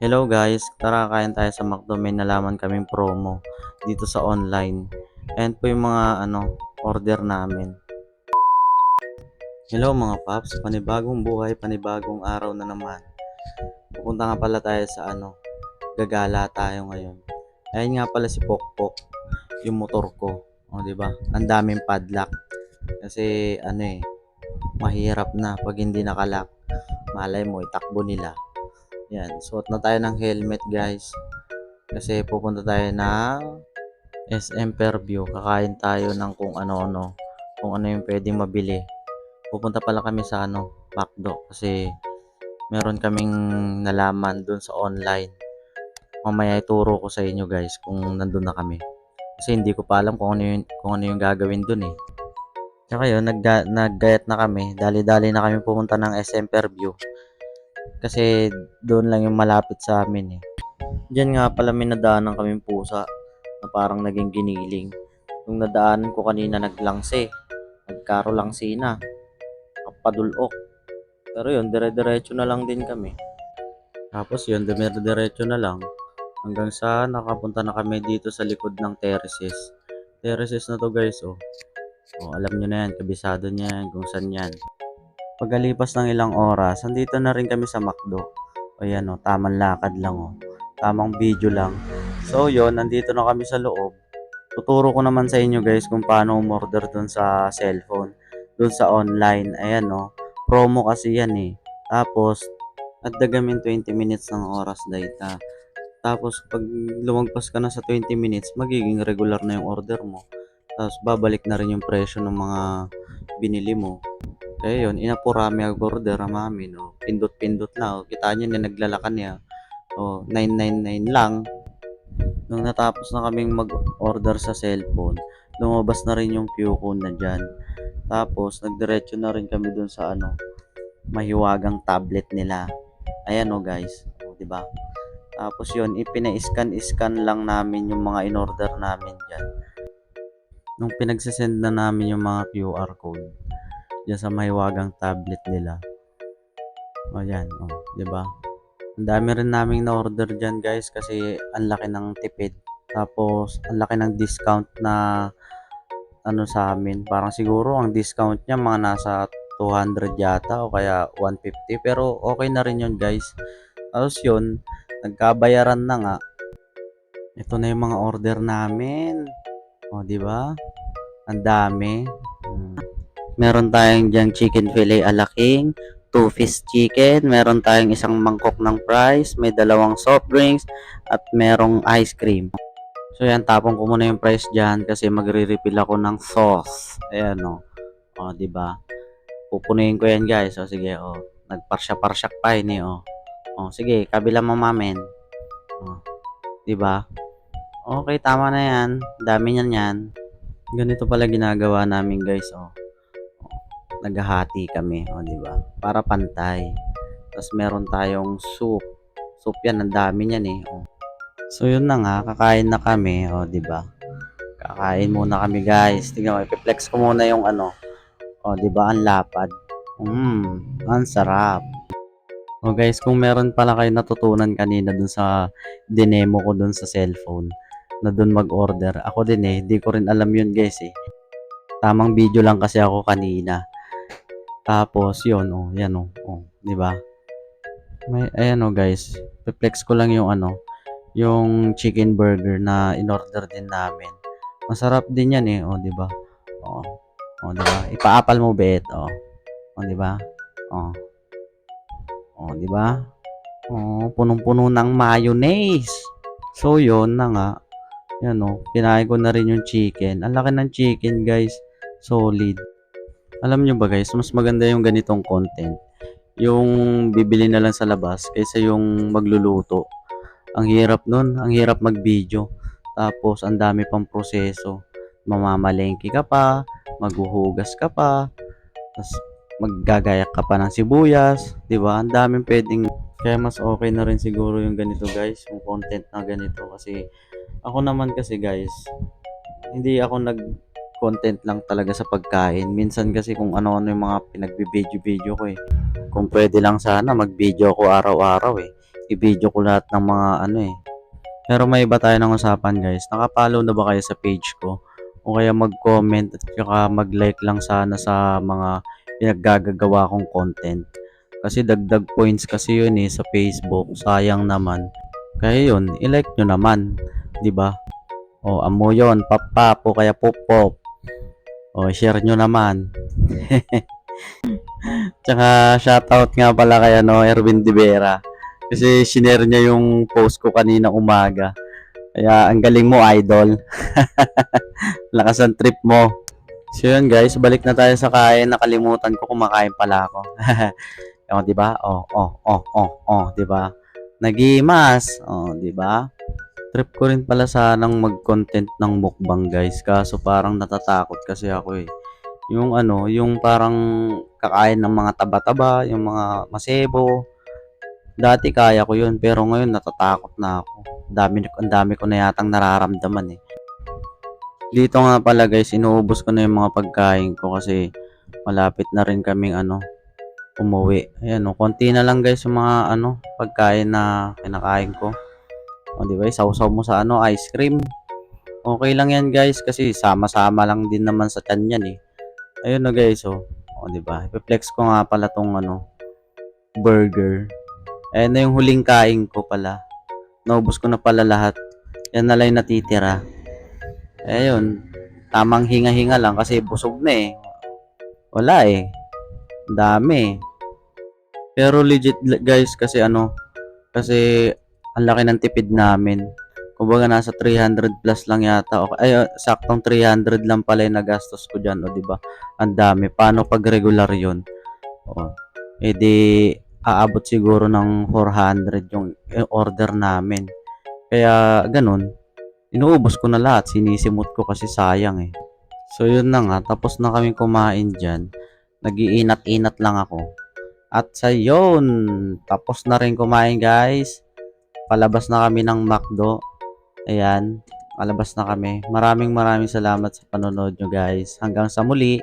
Hello guys, tara kain tayo sa McDo. May nalaman kaming promo dito sa online. Ayan po yung mga order namin. Hello mga paps, panibagong buhay, panibagong araw na naman. Pupunta nga pala tayo sa gagala tayo ngayon. Ayan nga pala si Pokpok, yung motor ko. O di ba? Ang daming padlock kasi mahirap na pag hindi nakalock. Malay mo itakbo nila. Yan, suot na tayo ng helmet guys. Kasi pupunta tayo ng SM Fairview. Kakain tayo ng kung ano yung pwedeng mabili. Pupunta pala kami sa McDo kasi meron kaming nalaman dun sa online. Mamaya ituro ko sa inyo guys kung nandun na kami. Kasi hindi ko pa alam kung ano yung gagawin dun eh. Tsaka yun, naggayat na kami. Dali-dali na kami pumunta ng SM Fairview. Kasi doon lang yung malapit sa amin eh. Diyan nga pala may nadaanan kaming pusa na parang naging giniling. Yung nadaanan ko kanina naglangse, nagkarolangsi na, kapadulok. Pero yun, dire-diretso na lang din kami. Tapos yun, dire-diretso na lang. Hanggang sa nakapunta na kami dito sa likod ng terraces. Terraces na to guys, oh. Oh, alam nyo na yan, kabisado niya yan, kung saan yan. Pagkalipas ng ilang oras, andito na rin kami sa McDo. O yan, oh, tamang lakad lang, oh. Tamang video lang. So yun, nandito na kami sa loob. Tuturo ko naman sa inyo guys kung paano umorder dun sa cellphone, dun sa online. Ayan no, promo kasi yan eh. Tapos, dagdagan 20 minutes ng oras data. Tapos, pag lumagpas ka na sa 20 minutes, magiging regular na yung order mo. Tapos, babalik na rin yung presyo ng mga binili mo. Kaya yun, inapurami ang order mami no. Pindot-pindot na. O, kita nyo na naglalakan niya. O, 999 lang. Nung natapos na kaming mag-order sa cellphone, lumabas na rin yung queue code na dyan. Tapos, nagdiretso na rin kami dun sa mahiwagang tablet nila. Ayan o guys, o, diba? Tapos yun, ipina-scan lang namin yung mga in-order namin dyan. Nung pinagsisend na namin yung mga QR code dyan sa mahiwagang tablet nila. O yan, o, diba? Ang dami rin naming na-order dyan guys kasi ang laki ng tipid. Tapos, ang laki ng discount na sa amin. Parang siguro ang discount niya mga nasa 200 yata o kaya 150. Pero okay na rin yun guys. Tapos yun, nagkabayaran na nga. Ito na yung mga order namin. O, di ba? Ang dami. Meron tayong diyang chicken fillet ala king, 2-piece chicken, meron tayong isang mangkok ng fries, may dalawang soft drinks, at merong ice cream. So yan, tapong ko muna yung price dyan kasi magre-refill ako ng sauce. Ayan o. O, diba? Pupunuin ko yan guys. O, sige o. Nagparsya-parsyak pa yun eh o. O, sige, kabila mamamen. O, diba? Okay, tama na yan. Dami niyan yan. Ganito pala ginagawa namin guys o. Naghahati kami, o di ba? Para pantay. Tapos meron tayong soup. Soup yan, ang dami niyan eh. O. So yun na nga, kakain na kami, o di ba? Kakain muna kami guys. Tingnan mo, i-flex ko muna yung o di ba? Ang lapad. Ang sarap. O guys, kung meron pala kayo natutunan kanina dun sa dinemo ko dun sa cellphone na dun mag-order. Ako din eh, di ko rin alam yun guys eh. Tamang video lang kasi ako kanina. Tapos yun, oh, yan oh, 'di ba? May ayan oh guys. Flex ko lang yung yung chicken burger na in-order din namin. Masarap din 'yan eh, oh, 'di ba? Oh. Oh, 'di ba? Ipaapal mo bet, oh. Oh, 'di ba? Oh. Oh, 'di ba? Oh, punong-puno ng mayonnaise. So, yun na nga. Yan oh, kinain ko na rin yung chicken. Ang laki ng chicken, guys. Solid. Alam nyo ba guys, mas maganda yung ganitong content. Yung bibili na lang sa labas kaysa yung magluluto. Ang hirap nun, ang hirap mag-video. Tapos ang dami pang proseso. Mamamalengke ka pa, maghuhugas ka pa, tapos maggagayak ka pa ng sibuyas, 'di ba? Ang daming pwedeng kaya mas okay na rin siguro yung ganito guys, yung content na ganito kasi ako naman kasi guys, hindi ako nag-content lang talaga sa pagkain. Minsan kasi kung ano-ano yung mga pinagbi-video-video ko eh. Kung pwede lang sana mag-video ako araw-araw eh. i-video ko lahat ng mga ano eh. Pero may iba tayo ng usapan guys. Nakapollow na ba kayo sa page ko? O kaya mag-comment at saka mag-like lang sana sa mga pinaggagawa kong content. Kasi dagdag points kasi yun eh sa Facebook. Sayang naman. Kaya yun, i-like nyo naman. 'Di ba? O amo yun, papapo kaya pop-pop. O share nyo naman. Tsaka shoutout nga pala kay ano, Erwin De Vera. Kasi shinare niya yung post ko kanina umaga. Kaya ang galing mo, idol. Lakas ang trip mo. So yun guys, balik na tayo sa kain. Nakalimutan ko kumakain pala ako. O, di ba? Di ba? Nagimas. O, di ba? Trip ko rin pala sanang mag-content ng mukbang guys. Kaso parang natatakot kasi ako eh. Yung ano, yung parang kakain ng mga taba-taba, yung mga masebo. Dati kaya ko yun, pero ngayon natatakot na ako. Ang dami ko na yatang nararamdaman eh. Dito nga pala guys, inuubos ko na yung mga pagkain ko kasi malapit na rin kaming ano, umuwi. Ayan o, konti na lang guys yung mga ano, pagkain na kinakain ko. O di ba, sausaw mo sa ano, ice cream. Okay lang yan guys kasi sama-sama lang din naman sa tiyan yan eh. Ayun na guys oh. O di ba? I-flex ko nga pala tong ano, burger. Ayan na yung huling kain ko pala. Naubos ko na pala lahat. Yan na lang yung natitira. Ayun. Tamang hinga-hinga lang kasi busog na eh. Wala eh. Ang dami eh. Pero legit guys kasi ano, kasi ang laki ng tipid namin. Kumbaga nasa 300 plus lang yata. Okay. Ay, saktong 300 lang pala yung nagastos ko dyan. O, diba? Ang dami. Paano pag regular yun? O, di aabot siguro ng 400 yung order namin. Kaya, ganun. Inuubos ko na lahat. Sinisimot ko kasi sayang eh. So, yun na nga. Tapos na kami kumain dyan. Nag-iinat-inat lang ako. At sa yun, tapos na rin kumain guys. Palabas na kami ng McDo. Ayan, palabas na kami. Maraming salamat sa panonood nyo guys. Hanggang sa muli.